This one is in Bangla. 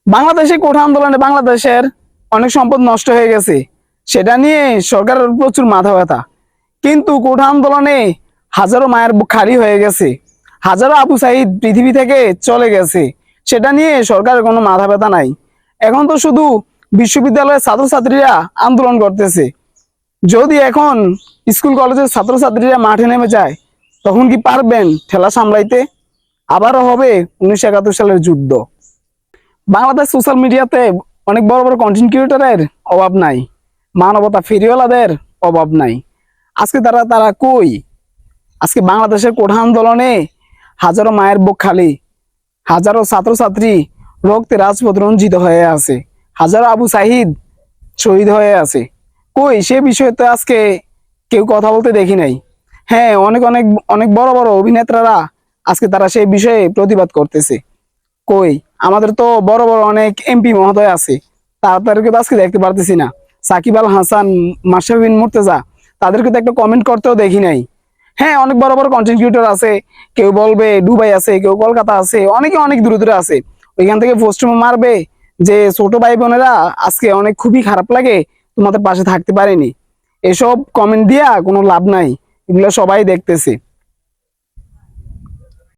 বাংলাদেশে কোঠা আন্দোলনে বাংলাদেশের অনেক সম্পদ নষ্ট হয়ে গেছে, সেটা নিয়ে সরকারের প্রচুর মাথা ব্যথা। কিন্তু কোঠা আন্দোলনে হাজারো মায়ের বুক খালি হয়ে গেছে, হাজারো আবু সাইদ পৃথিবী থেকে চলে গেছে, সেটা নিয়ে সরকারের কোনো মাথা ব্যথা নাই। এখন তো শুধু বিশ্ববিদ্যালয়ের ছাত্রছাত্রীরা আন্দোলন করতেছে। যদি এখন স্কুল কলেজের ছাত্রছাত্রীরা মাঠে নেমে যায়, তখন কি পারবেন ঠেলা সামলাইতে? আবারও হবে 1971 সালের যুদ্ধ। বাংলাদেশ সোশ্যাল মিডিয়াতে অনেক বড় বড় কন্টেন্ট ক্রিয়েটরের অভাব নাই, মানবতা ফেরিওয়ালাদের অভাব নাই। আজকে তারা তারা কই? আজকে বাংলাদেশের কোঠা আন্দোলনে হাজারো মায়ের বুক খালি, হাজারো ছাত্রছাত্রী রক্তে রাজপথ রঞ্জিত হয়ে আছে, হাজারো আবু সাহিদ শহীদ হয়ে আছে। কই সে বিষয়ে তো আজকে কেউ কথা বলতে দেখি নাই। হ্যাঁ, অনেক অনেক অনেক বড় বড় অভিনেতারা আজকে তারা সেই বিষয়ে প্রতিবাদ করতেছে। কই আমাদের তো বড় বড় অনেক এমপি মহোদয় আছে, তাদেরকে তো আজকে দেখতে পারতেছি না। সাকিব আল হাসান, মাশরাফি মুর্তজা, তাদেরকে তো একটা কমেন্ট করতেও দেখি নাই। হ্যাঁ, অনেক বড় বড় কন্টেন্ট ক্রিয়েটর আছে, কেউ বলবে দুবাই আছে, কেউ কলকাতা আছে, অনেকে অনেক দূরে দূরে আছে। ওইখান থেকে পোস্ট মারবে যে ছোট ভাই বোনেরা আজকে অনেক খুবই খারাপ লাগে, তোমাদের পাশে থাকতে পারেনি। এসব কমেন্ট দিয়া কোনো লাভ নাই, এগুলো সবাই দেখতেছে।